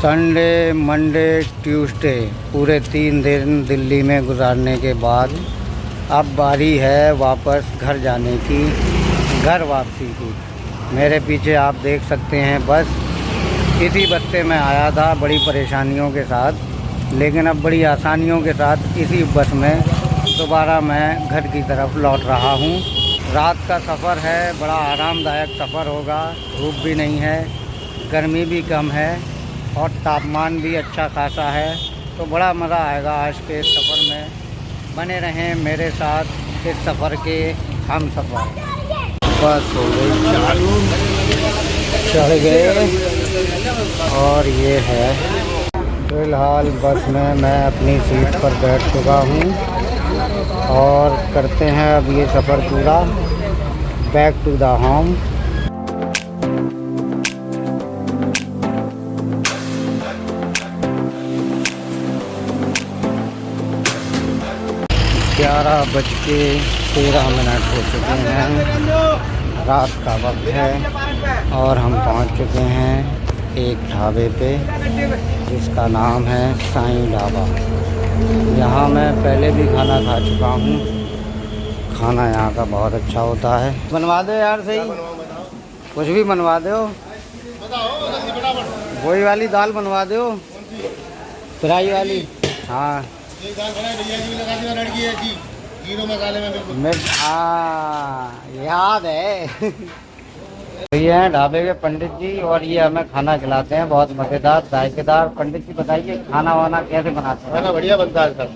Sunday, Monday, Tuesday पूरे 3 दिन दिल्ली में गुजारने के बाद अब बारी है वापस घर जाने की, घर वापसी की। मेरे पीछे आप देख सकते हैं बस। इसी बस से मैं आया था बड़ी परेशानियों के साथ, लेकिन अब बड़ी आसानियों के साथ इसी बस में दोबारा मैं घर की तरफ लौट रहा हूँ। रात का सफ़र है, बड़ा आरामदायक सफ़र होगा। धूप भी नहीं है, गर्मी भी कम है और तापमान भी अच्छा खासा है, तो बड़ा मज़ा आएगा आज के इस सफ़र में। बने रहें मेरे साथ इस सफ़र के हम सफ़र। बस हो गई चालू, चढ़ गए और ये है। फ़िलहाल बस में मैं अपनी सीट पर बैठ चुका हूँ और करते हैं अब ये सफ़र पूरा बैक टू द होम। ग्यारह बज के 13 मिनट हो चुके हैं, रात का वक्त है और हम पहुंच चुके हैं एक ढाबे पे जिसका नाम है साईं ढाबा। यहाँ मैं पहले भी खाना खा चुका हूँ। खाना यहाँ का बहुत अच्छा होता है। बनवा दो यार, सही कुछ भी बनवा दो। वही वाली दाल बनवा दो, फ्राई वाली। हाँ याद है। तो ये हैं ढाबे के पंडित जी और ये हमें खाना खिलाते हैं, बहुत मज़ेदार जायकेदार। पंडित जी बताइए खाना वाना कैसे बनाते हैं? खाना बढ़िया बनता है सर,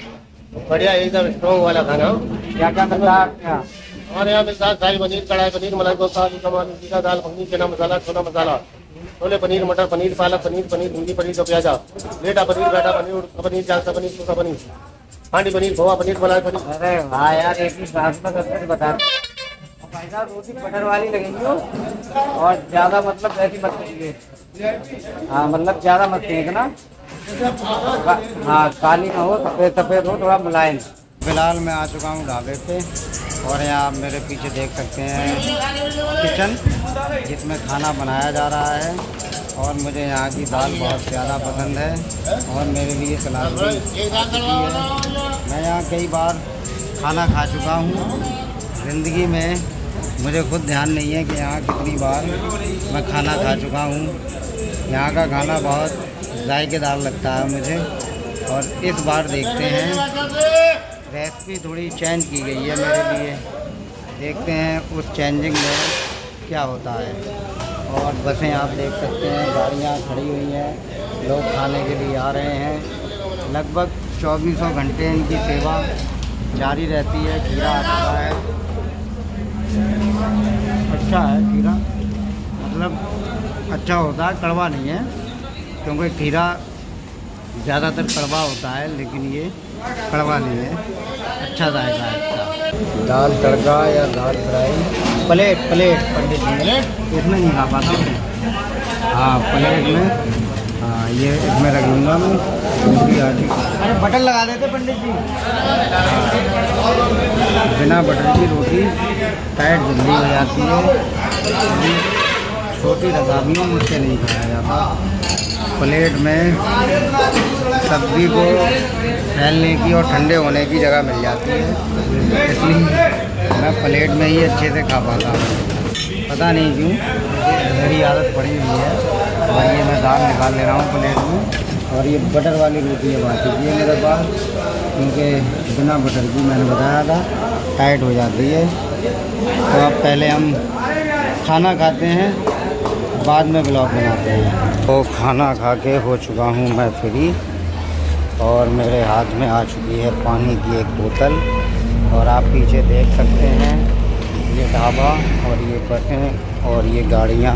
बढ़िया एकदम स्ट्रॉन्ग वाला खाना। क्या क्या मिलता है आपके यहाँ? हमारे यहाँ मिलता है शाही पनीर, कढ़ाई पनीर, मलाई कोफ्ता, जीरा दाल मखनी, चना मसाला, छोला मसाला, छोले पनीर, मटर पनीर, पालक पनीर, पनीर भिंडी पनीर का प्याजा, लेटा पनीर, बैठा पनीर, पनीर चालता पनीर, सूखा पनीर, हांडी पनीर, खोवा पनीर, मलाई पनीर। अरे वाह यार, एक ही सांस में सब कुछ बता। भाई साहब रोटी बटर वाली लगेंगी और ज़्यादा मतलब ऐसी मत कीजिए। हाँ मतलब ज़्यादा मत फेंकना। हाँ काली ना हो, सफ़ेद सफ़ेद हो, थोड़ा मुलायम। फ़िलहाल मैं आ चुका हूँ ढाबे पे और यहाँ आप मेरे पीछे देख सकते हैं किचन जिसमें खाना बनाया जा रहा है और मुझे यहाँ की दाल बहुत ज़्यादा पसंद है और मेरे लिए सलाद भी है। मैं यहाँ कई बार खाना खा चुका हूँ ज़िंदगी में, मुझे खुद ध्यान नहीं है कि यहाँ कितनी बार मैं खाना खा चुका हूँ। यहाँ का खाना बहुत जायकेदार लगता है मुझे और इस बार देखते हैं रेसिपी थोड़ी चेंज की गई है मेरे लिए, देखते हैं उस चेंजिंग में क्या होता है। और बसें आप देख सकते हैं, गाड़ियाँ खड़ी हुई हैं, लोग खाने के लिए आ रहे हैं। लगभग 24 घंटे इनकी सेवा जारी रहती है। खीरा आता है, अच्छा है खीरा, मतलब अच्छा होता है, कड़वा नहीं है, क्योंकि खीरा ज़्यादातर कड़वा होता है लेकिन ये कड़वा नहीं है, अच्छा जाएगा इसका। दाल तड़का या दाल फ्राई प्लेट पंडित जी इसमें नहीं खा पाता हूँ। हाँ प्लेट में, हाँ ये इसमें रख लूँगा मैं। अरे बटर लगा देते पंडित जी। बिना बटर की रोटी टाइट जल्दी हो जाती है, छोटी रकाबियों मुझसे नहीं खाया जाता। प्लेट में सब्ज़ी को फैलने की और ठंडे होने की जगह मिल जाती है, इसलिए मैं प्लेट में ही अच्छे से खा पाता हूँ। पता नहीं क्यों मेरी आदत पड़ी हुई है। और ये मैं दाल निकाल ले रहा हूँ प्लेट में और ये बटर वाली रोटी है बाकी है मेरे पास, क्योंकि बिना बटर की मैंने बताया था टाइट हो जाती है। तो अब पहले हम खाना खाते हैं, बाद में ब्लॉग बनाते हैं। तो खाना खा के हो चुका हूँ मैं फ्री और मेरे हाथ में आ चुकी है पानी की एक बोतल और आप पीछे देख सकते हैं ये ढाबा और ये बसें और ये गाड़ियाँ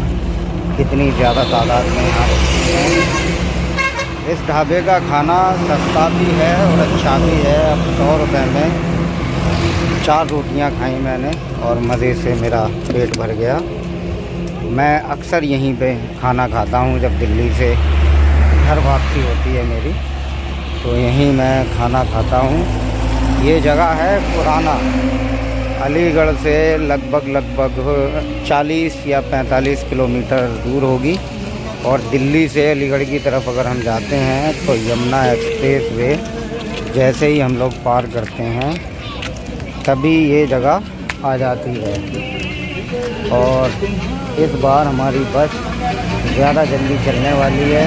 कितनी ज़्यादा तादाद में यहाँ रखी हैं। इस ढाबे का खाना सस्ता भी है और अच्छा भी है। अब 100 रुपये में 4 रोटियाँ खाई मैंने और मज़े से मेरा पेट भर गया। मैं अक्सर यहीं पे खाना खाता हूँ, जब दिल्ली से घर वापसी होती है मेरी तो यहीं मैं खाना खाता हूँ। ये जगह है पुराना, अलीगढ़ से लगभग 40 या 45 किलोमीटर दूर होगी और दिल्ली से अलीगढ़ की तरफ अगर हम जाते हैं तो यमुना एक्सप्रेस वे जैसे ही हम लोग पार करते हैं तभी ये जगह आ जाती है। और इस बार हमारी बस ज़्यादा जल्दी चलने वाली है।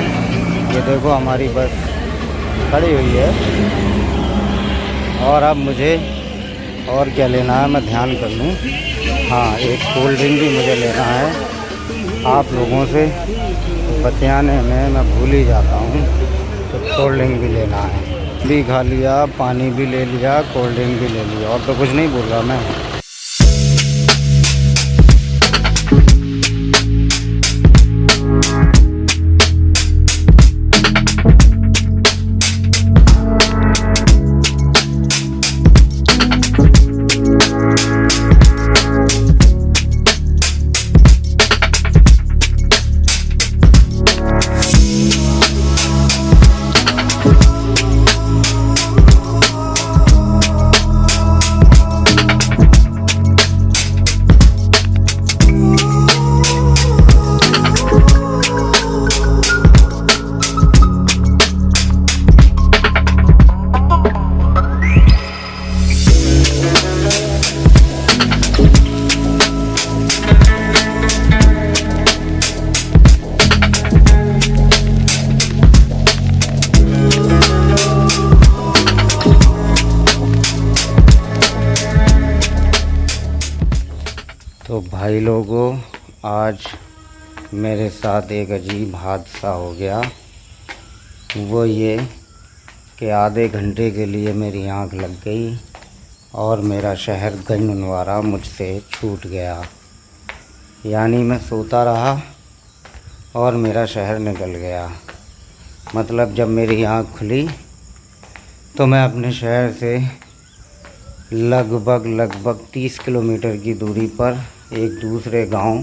ये देखो हमारी बस खड़ी हुई है। और अब मुझे और क्या लेना है मैं ध्यान कर लूँ। हाँ, एक कोल्ड ड्रिंक भी मुझे लेना है। आप लोगों से बतियाने में मैं भूल ही जाता हूँ, तो कोल्ड ड्रिंक भी लेना है। भी खा लिया, पानी भी ले लिया, कोल्ड ड्रिंक भी ले लिया, और तो कुछ नहीं बोल रहा मैं। तो भाई लोगों, आज मेरे साथ एक अजीब हादसा हो गया। वो ये कि आधे घंटे के लिए मेरी आंख लग गई और मेरा शहर गंजनवारा मुझसे छूट गया। यानी मैं सोता रहा और मेरा शहर निकल गया। मतलब जब मेरी आंख खुली तो मैं अपने शहर से लगभग 30 किलोमीटर की दूरी पर एक दूसरे गांव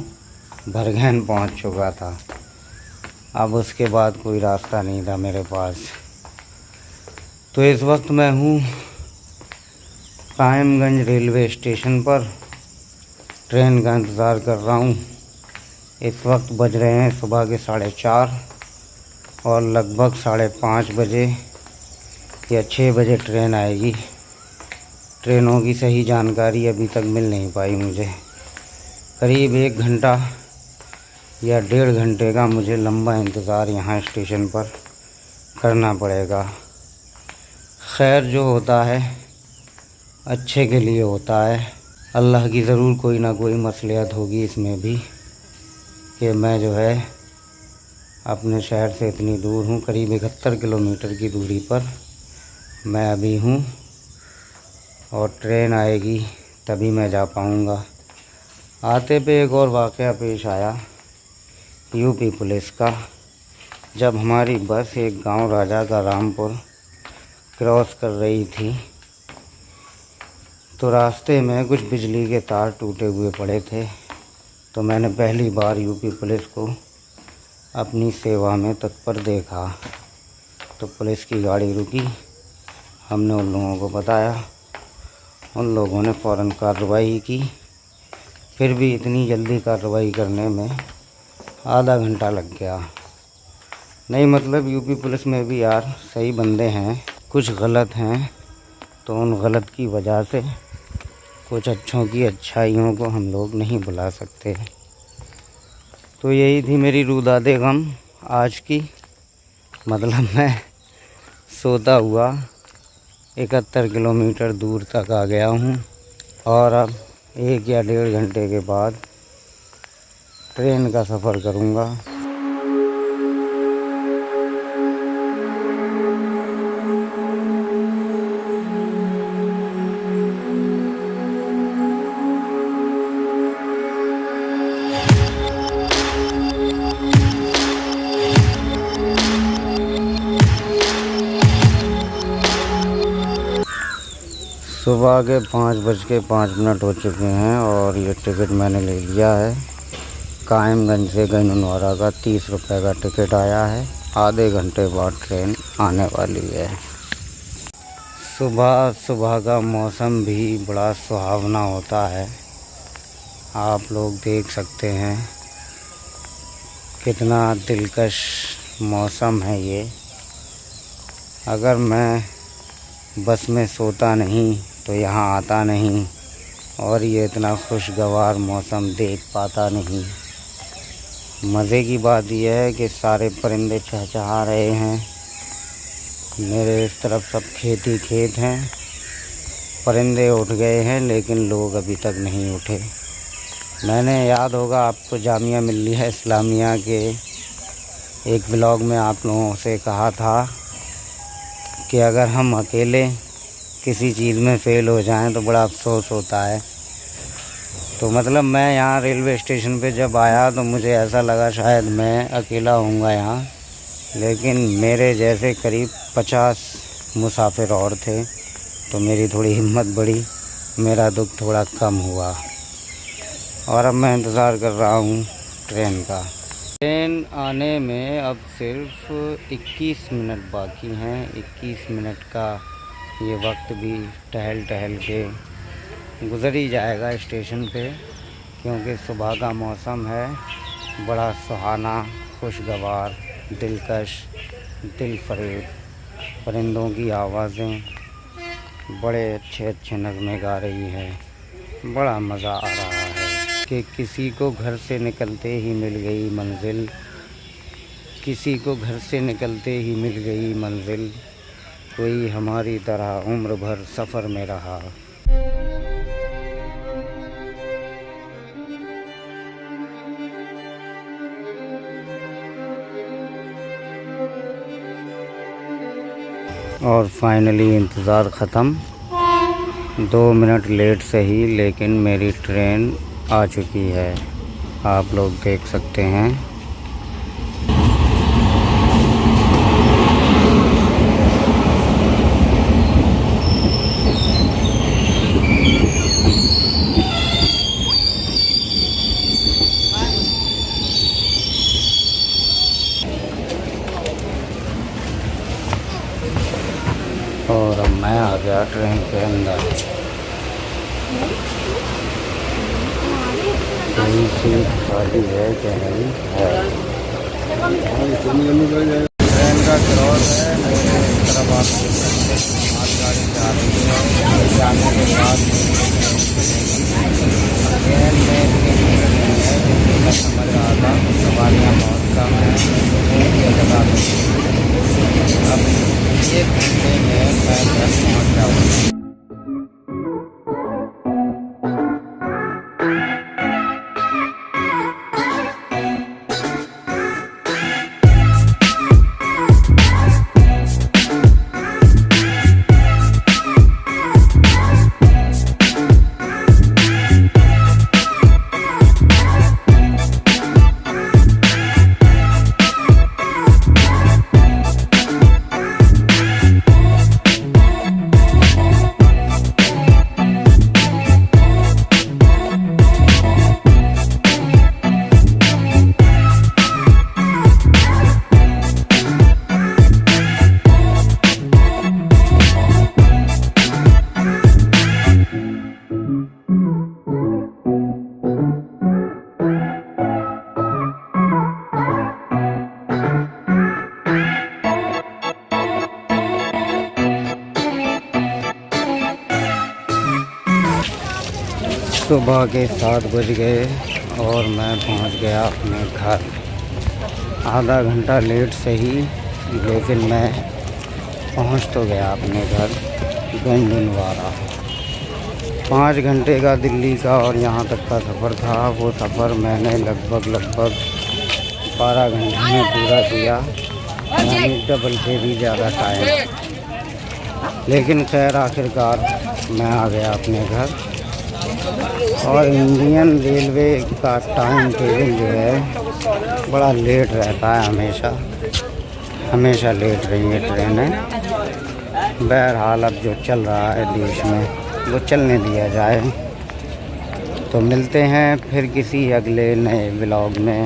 भरगैन पहुंच चुका था। अब उसके बाद कोई रास्ता नहीं था मेरे पास। तो इस वक्त मैं हूं कायमगंज रेलवे स्टेशन पर, ट्रेन का इंतज़ार कर रहा हूं। इस वक्त बज रहे हैं सुबह के 4:30 और लगभग 5:30 बजे या 6 बजे ट्रेन आएगी। ट्रेनों की सही जानकारी अभी तक मिल नहीं पाई मुझे। करीब 1 घंटा या 1.5 घंटे का मुझे लंबा इंतज़ार यहाँ स्टेशन पर करना पड़ेगा। खैर, जो होता है अच्छे के लिए होता है। अल्लाह की ज़रूर कोई ना कोई मसलियत होगी इसमें भी कि मैं जो है अपने शहर से इतनी दूर हूँ। करीब 71 किलोमीटर की दूरी पर मैं अभी हूँ और ट्रेन आएगी तभी मैं जा पाऊँगा। आते पे एक और वाक़या पेश आया यूपी पुलिस का। जब हमारी बस एक गांव राजा का रामपुर क्रॉस कर रही थी तो रास्ते में कुछ बिजली के तार टूटे हुए पड़े थे। तो मैंने पहली बार यूपी पुलिस को अपनी सेवा में तत्पर देखा। तो पुलिस की गाड़ी रुकी, हमने उन लोगों को बताया, उन लोगों ने फ़ौरन कार्रवाई की। फिर भी इतनी जल्दी कार्रवाई करने में आधा घंटा लग गया। नहीं, मतलब यूपी पुलिस में भी यार सही बंदे हैं, कुछ गलत हैं। तो उन गलत की वजह से कुछ अच्छों की अच्छाइयों को हम लोग नहीं बुला सकते। तो यही थी मेरी रूदादे गम आज की। मतलब मैं सोता हुआ 71 किलोमीटर दूर तक आ गया हूँ और अब 1 या 1.5 घंटे के बाद ट्रेन का सफ़र करूँगा। सुबह के 5:05 हो चुके हैं और ये टिकट मैंने ले लिया है। कायमगंज से गंजनवारा का 30 रुपये का टिकट आया है। आधे घंटे बाद ट्रेन आने वाली है। सुबह सुबह का मौसम भी बड़ा सुहावना होता है। आप लोग देख सकते हैं कितना दिलकश मौसम है ये। अगर मैं बस में सोता नहीं तो यहाँ आता नहीं और ये इतना खुशगवार मौसम देख पाता नहीं। मज़े की बात यह है कि सारे परिंदे चहचहा रहे हैं। मेरे इस तरफ सब खेत ही खेत हैं। परिंदे उठ गए हैं लेकिन लोग अभी तक नहीं उठे। मैंने याद होगा आपको जामिया मिल्लिया इस्लामिया के एक ब्लॉग में आप लोगों से कहा था कि अगर हम अकेले किसी चीज़ में फ़ेल हो जाएं तो बड़ा अफसोस होता है। तो मतलब मैं यहाँ रेलवे स्टेशन पे जब आया तो मुझे ऐसा लगा शायद मैं अकेला होऊंगा यहाँ, लेकिन मेरे जैसे करीब 50 मुसाफिर और थे। तो मेरी थोड़ी हिम्मत बढ़ी, मेरा दुख थोड़ा कम हुआ और अब मैं इंतज़ार कर रहा हूँ ट्रेन का। ट्रेन आने में अब सिर्फ 21 मिनट बाकी हैं। 21 मिनट का ये वक्त भी टहल टहल के गुज़र ही जाएगा स्टेशन पे, क्योंकि सुबह का मौसम है बड़ा सुहाना, खुशगवार, दिलकश, दिल फरेब। परिंदों की आवाज़ें बड़े अच्छे अच्छे नग़्मे गा रही हैं। बड़ा मज़ा आ रहा है कि किसी को घर से निकलते ही मिल गई मंजिल, किसी को घर से निकलते ही मिल गई मंजिल, कोई हमारी तरह उम्र भर सफ़र में रहा। और फाइनली इंतज़ार ख़त्म। 2 मिनट लेट सही, लेकिन मेरी ट्रेन आ चुकी है। आप लोग देख सकते हैं। और अब मैं आ गया ट्रेन के अंदर। कोई सीट खाली है क्या? नहीं है। ट्रेन का क्रॉस है मेरे तरफ, आप देख सकते हैं। आज गाड़ी जा रही है, जाने के बाद ट्रेन में इतनी भीड़ नहीं है जितनी मैं समझ रहा था। सवारियाँ बहुत कम हैं, एक जगह पे। अब 1 घंटे में मैं घर पहुँच जाऊँगा। सुबह के 7 बज गए और मैं पहुंच गया अपने घर। आधा घंटा लेट सही, लेकिन मैं पहुंच तो गया अपने घर गंजनवाड़ा। 5 घंटे का दिल्ली का और यहाँ तक का सफ़र था। वो सफ़र मैंने लगभग 12 घंटे में पूरा किया, यानी डबल से भी ज़्यादा टाइम। लेकिन खैर आखिरकार मैं आ गया अपने घर। और इंडियन रेलवे का टाइम टेबल जो है बड़ा लेट रहता है, हमेशा लेट रही है ट्रेनें। बहरहाल अब जो चल रहा है देश में वो चलने दिया जाए। तो मिलते हैं फिर किसी अगले नए व्लॉग में।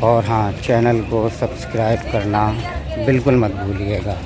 और हाँ, चैनल को सब्सक्राइब करना बिल्कुल मत भूलिएगा।